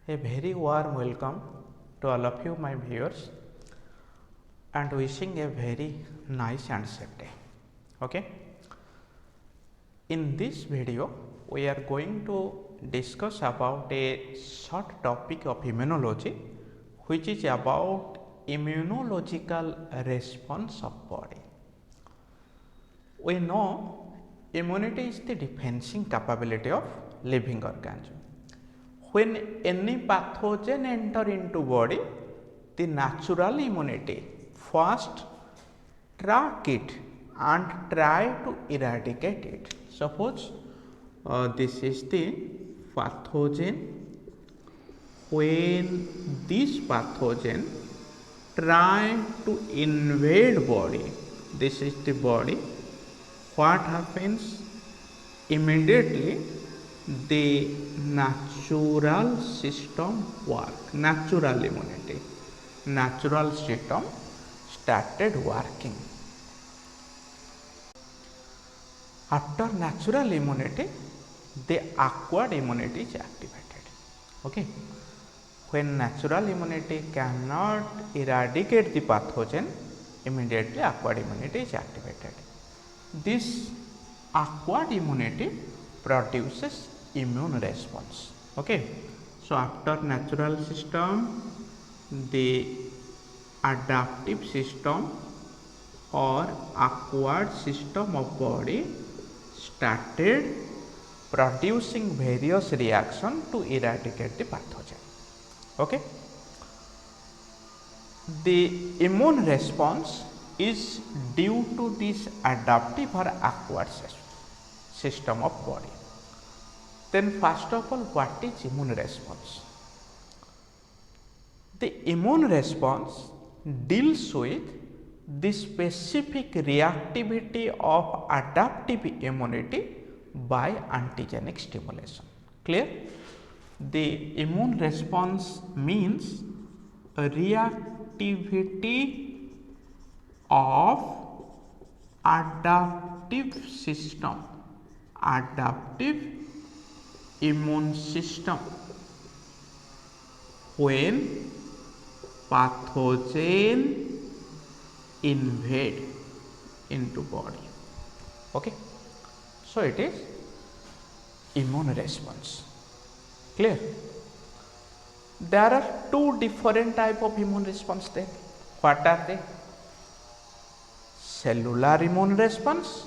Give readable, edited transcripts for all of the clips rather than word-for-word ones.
A very warm welcome to all of you, my viewers, and wishing a very nice and safe day. Okay. In this video, we are going to discuss about a short topic of immunology, which is about immunological response of body. We know immunity is the defending capability of living organism. When any pathogen enter into body, the natural immunity first track it and try to eradicate it. Suppose this is the pathogen. When this pathogen try to invade body, this is the body, what happens? Immediately the natural system work, natural immunity, natural system started working. After natural immunity, the acquired immunity is activated. Okay. When natural immunity cannot eradicate the pathogen, immediately acquired immunity is activated. This acquired immunity produces immune response. Okay. So after natural system, the adaptive system or acquired system of body started producing various reactions to eradicate the pathogen. Okay. The immune response is due to this adaptive or acquired system of body. Then first of all, what is immune response? The immune response deals with the specific reactivity of adaptive immunity by antigenic stimulation. Clear? The immune response means a reactivity of adaptive system, adaptive immune system when pathogen invade into body. Okay. So it is immune response. Clear? There are two different type of immune response there. What are they? Cellular immune response,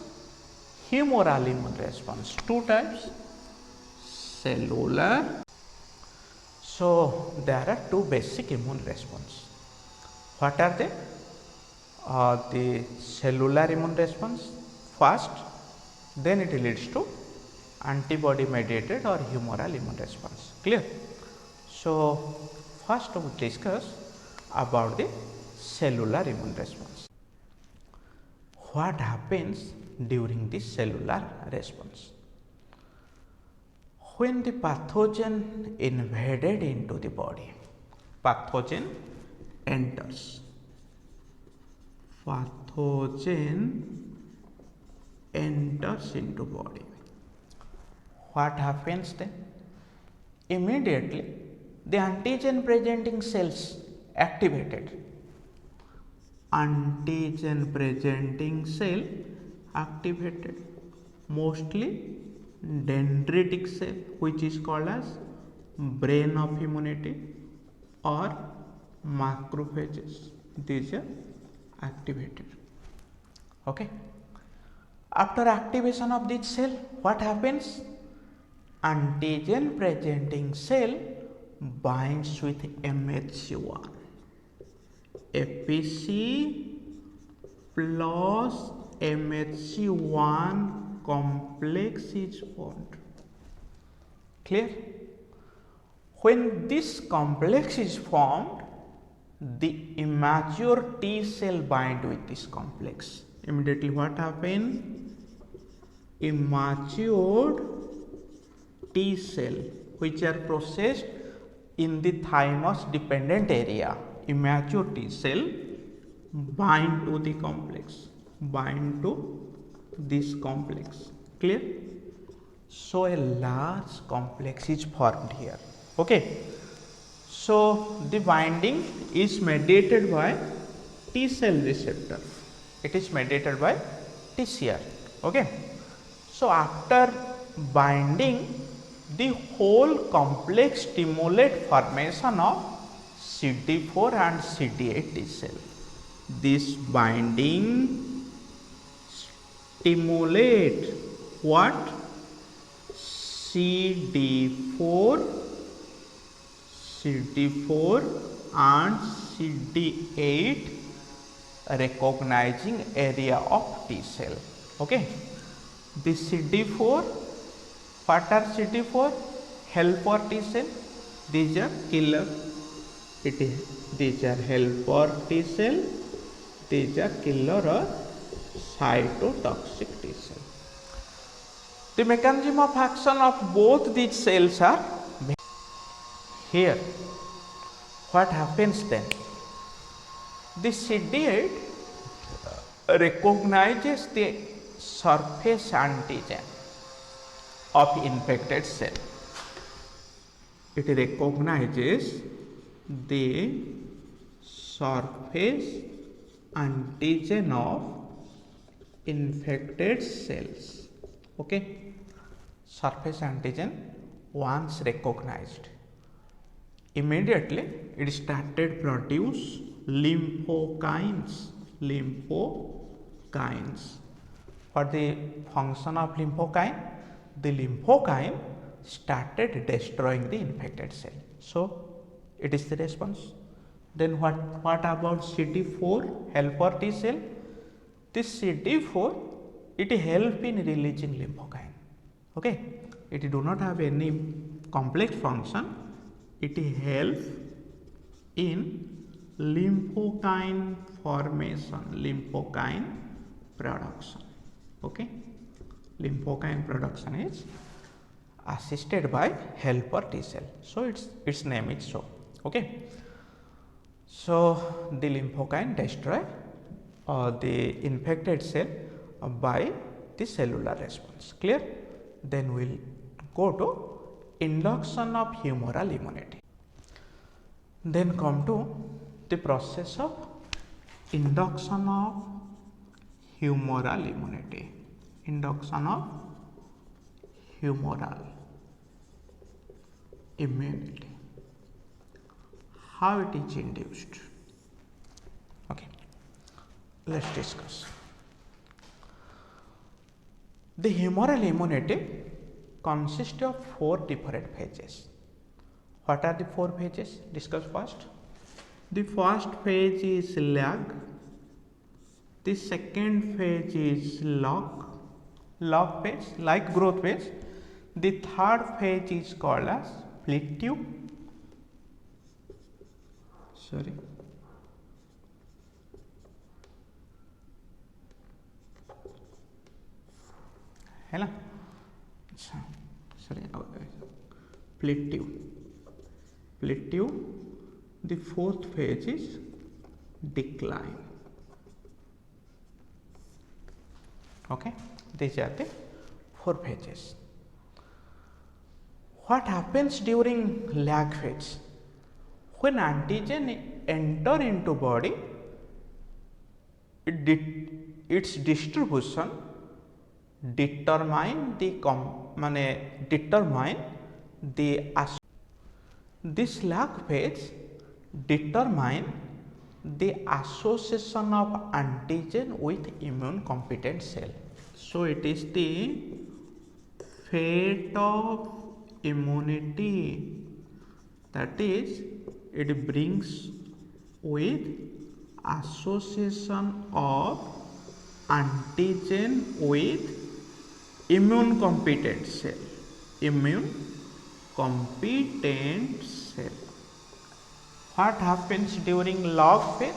humoral immune response. Two types. Cellular. So there are two basic immune response. What are they? The cellular immune response first, then it leads to antibody mediated or humoral immune response. Clear? So first we discuss about the cellular immune response. What happens during the cellular response? When the pathogen invaded into the body, pathogen enters. Pathogen enters into body. What happens then? Immediately the antigen presenting cells activated. Antigen presenting cell activated, mostly dendritic cell, which is called as brain of immunity, or macrophages. These are activated. Okay. After activation of this cell, what happens? Antigen presenting cell binds with MHC1. FPC plus MHC1 complex is formed. Clear? When this complex is formed, the immature T cell bind with this complex. Immediately what happens? Immature T cell, which are processed in the thymus dependent area, immature T cell bind to the complex, bind to this complex. Clear? So a large complex is formed here. Okay. So the binding is mediated by T cell receptor. It is mediated by TCR. Okay. So after binding, the whole complex stimulate formation of CD4 and CD8 T cell. This binding stimulate what? CD4 and CD8 recognizing area of T cell. Okay. The CD4, what are CD4? Helper T cell. These are killer. These are helper T cell. These are killer or cytotoxic T cell. The mechanism of action of both these cells are here. What happens then? The CD8 recognizes the surface antigen of infected cell. It recognizes the surface antigen of infected cells. Okay. Surface antigen once recognized, immediately it started produce lymphokines. What the function of lymphokine? The lymphokine started destroying the infected cell. So it is the response. Then what about CD4 helper T cell? This CD4, it help in releasing lymphokine. Okay, it do not have any complex function. It help in lymphokine formation, lymphokine production. Okay, lymphokine production is assisted by helper T cell. So its name is so. Okay, so the lymphokine destroy the infected cell by the cellular response. Clear? Then we will go to induction of humoral immunity. Then come to the process of induction of humoral immunity. Induction of humoral immunity. How it is induced? Okay, let's discuss. The humoral immunity consists of 4 different phases. What are the 4 phases? Discuss first. The first phase is lag. The second phase is log phase, like growth phase. The third phase is called as plateau. है ना? अच्छा, plateau. The fourth phase is decline. Okay, these are the 4 phases. What happens during lag phase? When antigen enter into body, its distribution determine this lag phase determine the association of antigen with immune competent cell. So it is the fate of immunity, that is, it brings with association of antigen with immune competent cell. What happens during log phase?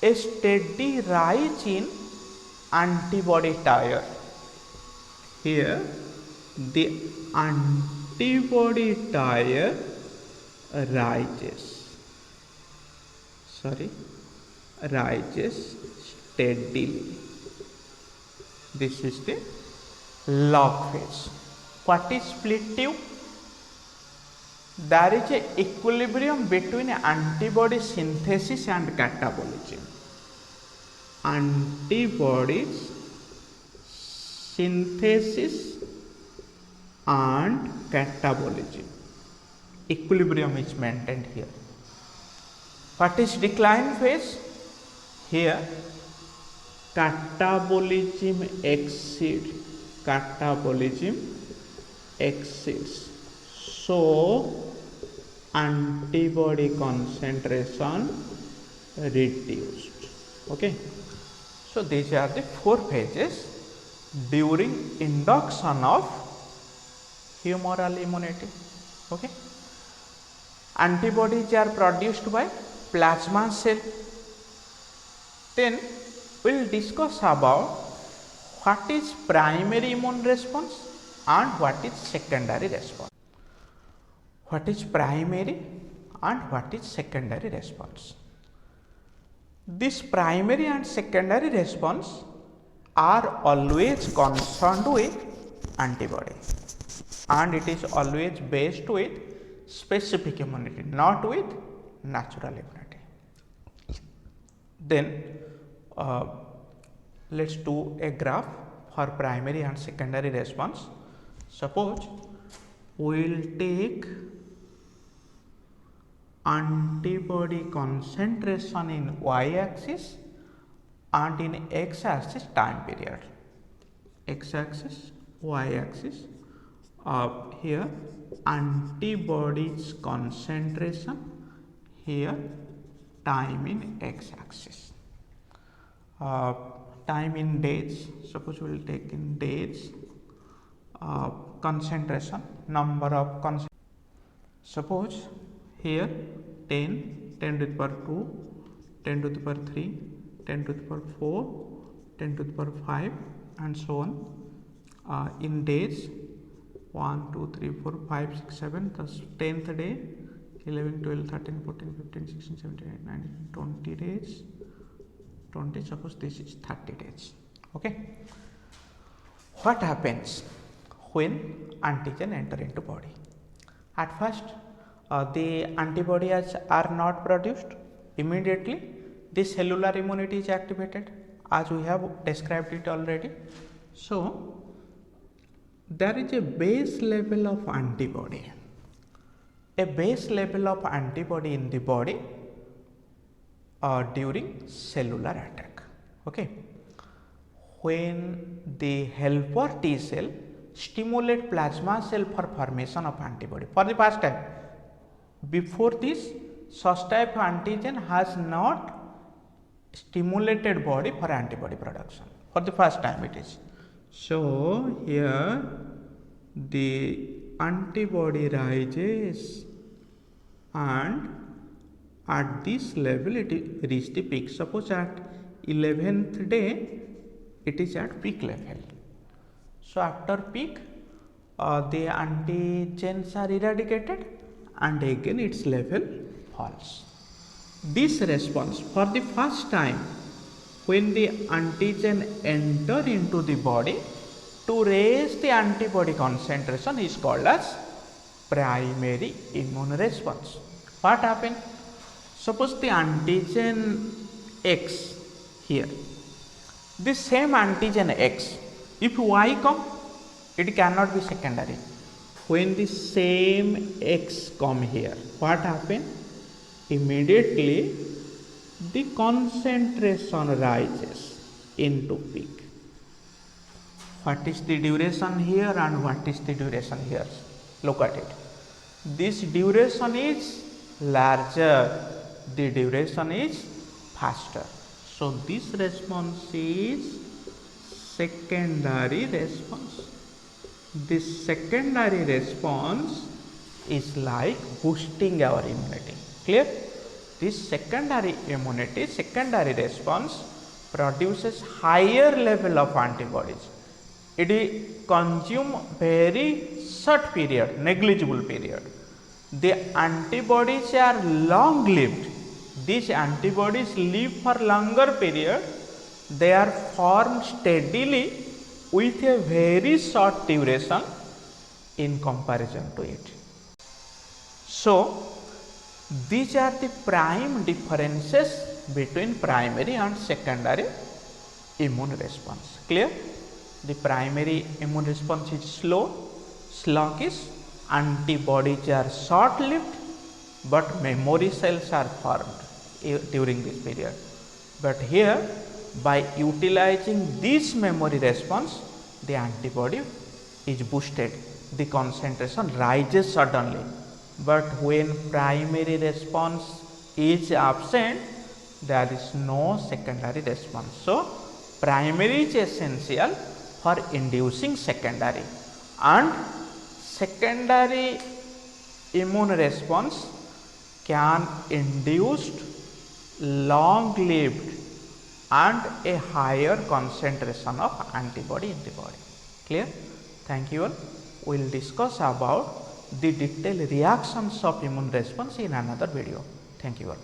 A steady rise in antibody titer. Here the antibody titer rises steadily. This is the log phase. What is plateau? there is a equilibrium between antibody synthesis and catabolism. Antibodies synthesis and catabolism. Equilibrium is maintained here. What is decline phase? Here catabolism exceeds. So antibody concentration reduced. Okay. So these are the 4 phases during induction of humoral immunity. Okay. Antibodies are produced by plasma cell. Then we will discuss about what is primary immune response and what is secondary response. What is primary and what is secondary response? This primary and secondary response are always concerned with antibody, and it is always based with specific immunity, not with natural immunity. Then let us do a graph for primary and secondary response. Suppose we will take antibody concentration in y axis and in x axis time period. X axis, y axis. Here antibodies concentration, here time in x axis. Time in days, suppose we will take in days. Concentration, number of concentration. Suppose here 10, 10 to the power 2, 10 to the power 3, 10 to the power 4, 10 to the power 5 and so on. In days 1, 2, 3, 4, 5, 6, 7, thus 10th day, 11, 12, 13, 14, 15, 16, 17, 18, 19, 20 days, 20, suppose this is 30 days. Okay. What happens when antigen enter into body? At first, the antibodies are not produced immediately. The cellular immunity is activated, as we have described it already. So there is a base level of antibody. A base level of antibody in the body during cellular attack. Okay. When the helper T cell stimulate plasma cell for formation of antibody for the first time. Before this, such type of antigen has not stimulated body for antibody production. For the first time it is. So here the antibody rises and at this level it reaches the peak. Suppose at 11th day it is at peak level. So after peak the antigens are eradicated and again its level falls. This response for the first time when the antigen enter into the body to raise the antibody concentration is called as primary immune response. What happened? Suppose the antigen X here, this same antigen X, if Y come, it cannot be secondary. When the same X come here, what happened? Immediately the concentration rises into peak. What is the duration here and what is the duration here? Look at it. This duration is larger, the duration is faster. So this response is secondary response. This secondary response is like boosting our immunity. Clear? This secondary immunity, secondary response produces higher level of antibodies. It will consume very short period, negligible period. The antibodies are long lived. These antibodies live for longer period. They are formed steadily with a very short duration in comparison to it. So these are the prime differences between primary and secondary immune response. Clear? The primary immune response is slow, sluggish, antibodies are short lived, but memory cells are formed during this period. But here, by utilizing this memory response, the antibody is boosted, the concentration rises suddenly. But when primary response is absent, there is no secondary response. So primary is essential for inducing secondary, and secondary immune response can induce long lived and a higher concentration of antibody in the body. Clear? Thank you all. We will discuss about the detailed reactions of immune response in another video. Thank you all.